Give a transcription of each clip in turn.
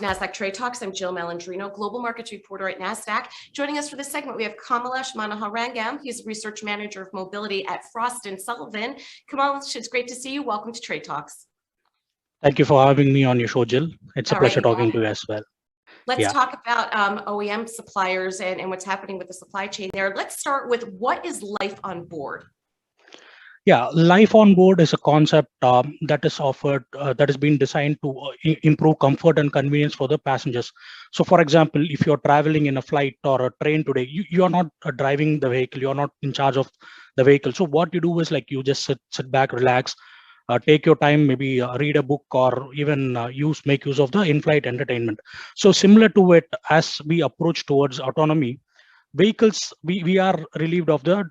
to Nasdaq Trade Talks. I'm Jill Malandrino, global markets reporter at Nasdaq. Joining us for this segment, we have Kamalesh Mohanarangam. He's Research Manager of Mobility at Frost & Sullivan. Kamalesh, it's great to see you. Welcome to Trade Talks. Thank you for having me on your show, Jill. It's a pleasure talking to you as well. Let's talk about OEM suppliers and what's happening with the supply chain there. Let's start with, what is LifeonBoard? Yeah, LifeonBoard is a concept that is offered, that has been designed to improve comfort and convenience for the passengers. So, for example, if you're traveling in a flight or a train today, you are not driving the vehicle, you're not in charge of the vehicle. So what you do is like you just sit back, relax, take your time, maybe read a book or even make use of the in-flight entertainment. So similar to it, as we approach towards autonomy, vehicles, we are relieved of the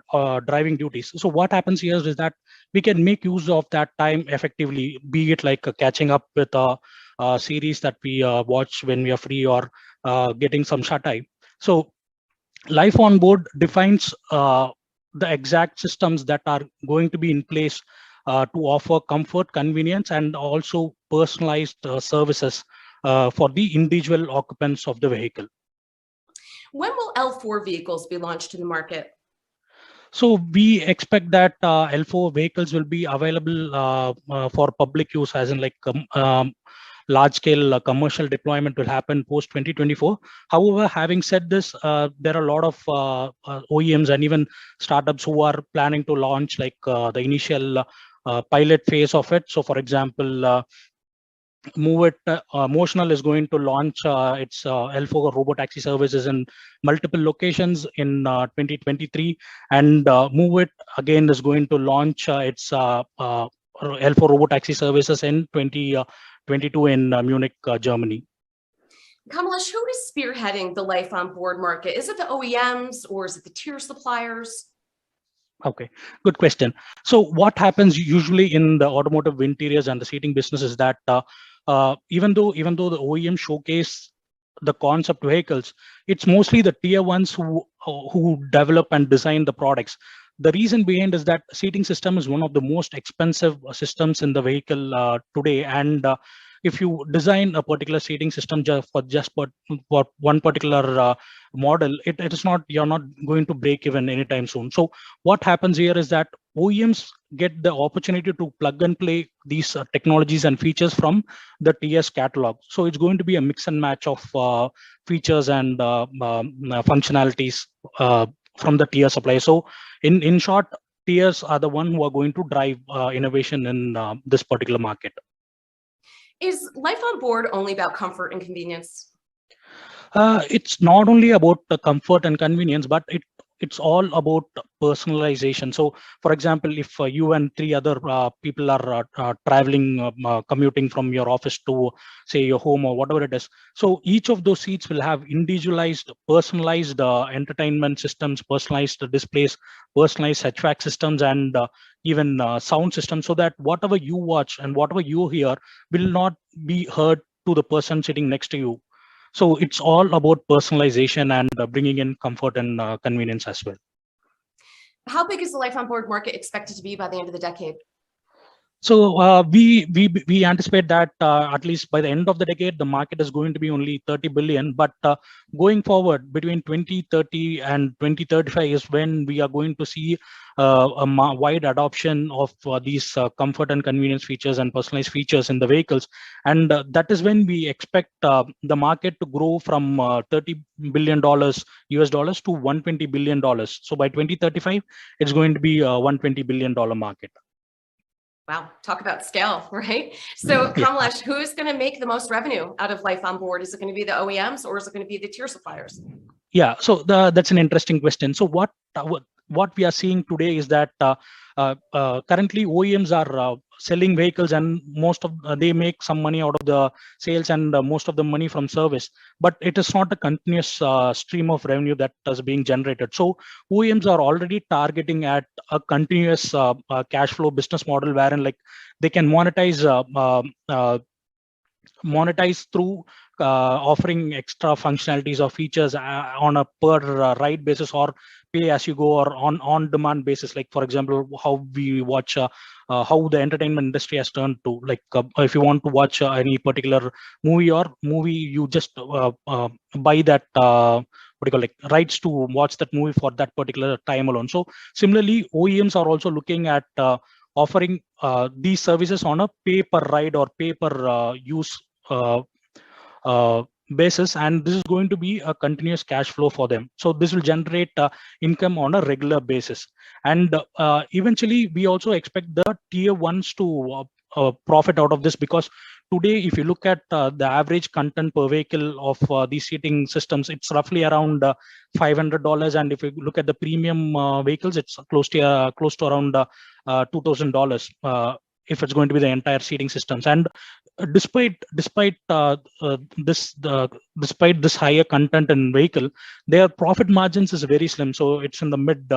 driving duties. So what happens here is that we can make use of that time effectively, be it like catching up with a series that we watch when we are free, or getting some shut eye. So LifeonBoard defines the exact systems that are going to be in place to offer comfort, convenience, and also personalized services for the individual occupants of the vehicle. When will L4 vehicles be launched in the market? So we expect that L4 vehicles will be available for public use, as in like large-scale commercial deployment will happen post 2024. However, having said this, there are a lot of OEMs and even startups who are planning to launch like the initial pilot phase of it. So, for example, Motional is going to launch its L4 robotaxi services in multiple locations in 2023, and Move It again is going to launch its L4 robotaxi services in 2022 in Munich, Germany. Kamalesh, who is spearheading the LifeonBoard market? Is it the OEMs or is it the tier suppliers? Okay, good question. So what happens usually in the automotive interiors and the seating business is that even though the OEM showcase the concept vehicles, it's mostly the tier ones who develop and design the products. The reason behind is that seating system is one of the most expensive systems in the vehicle today, and if you design a particular seating system for one particular model, you're not going to break even anytime soon. So what happens here is that OEMs get the opportunity to plug and play these technologies and features from the TS catalog. So it's going to be a mix and match of features and functionalities from the tier supplier. So in short, tiers are the one who are going to drive innovation in this particular market. Is LifeonBoard only about comfort and convenience? It's not only about the comfort and convenience, but it's all about personalization. So, for example, if you and three other people are traveling, commuting from your office to, say, your home or whatever it is, so each of those seats will have individualized, personalized entertainment systems, personalized displays, personalized HVAC systems, and even sound systems, so that whatever you watch and whatever you hear will not be heard to the person sitting next to you. So it's all about personalization and bringing in comfort and convenience as well. How big is the LifeonBoard market expected to be by the end of the decade? So we anticipate that at least by the end of the decade, the market is going to be only 30 billion. But going forward, between 2030 and 2035 is when we are going to see a wide adoption of these comfort and convenience features and personalized features in the vehicles. And that is when we expect the market to grow from $30 billion US dollars to $120 billion. So by 2035, it's going to be a $120 billion market. Wow, talk about scale, right? So Kamalesh, who's going to make the most revenue out of LifeonBoard? Is it going to be the OEMs or is it going to be the tier suppliers? Yeah, so that's an interesting question. So what we are seeing today is that currently OEMs are selling vehicles, and most of they make some money out of the sales and most of the money from service, but it is not a continuous stream of revenue that is being generated. So OEMs are already targeting at a continuous cash flow business model, wherein like they can monetize through offering extra functionalities or features on a per ride basis, or pay as you go or on demand basis. Like for example, how we watch, how the entertainment industry has turned to, like if you want to watch any particular movie, you just buy that what do you call, like, rights to watch that movie for that particular time alone. So similarly, OEMs are also looking at offering these services on a pay per ride or pay per use basis, and this is going to be a continuous cash flow for them. So this will generate income on a regular basis, and eventually we also expect the tier ones to profit out of this, because today if you look at the average content per vehicle of these seating systems, it's roughly around $500, and if you look at the premium vehicles, it's close to around $2,000 if it's going to be the entire seating systems. And despite this higher content in vehicle, their profit margins is very slim. So it's in the mid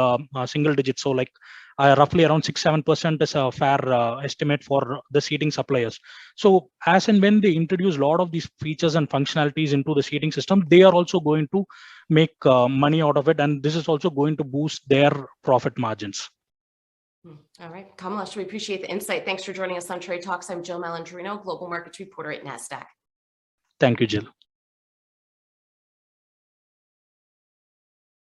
single digits. So like roughly around 6-7% is a fair estimate for the seating suppliers. So as and when they introduce a lot of these features and functionalities into the seating system, they are also going to make money out of it, and this is also going to boost their profit margins. All right, Kamalesh, we appreciate the insight. Thanks for joining us on Trade Talks. I'm Jill Malandrino, Global Markets Reporter at Nasdaq. Thank you, Jill.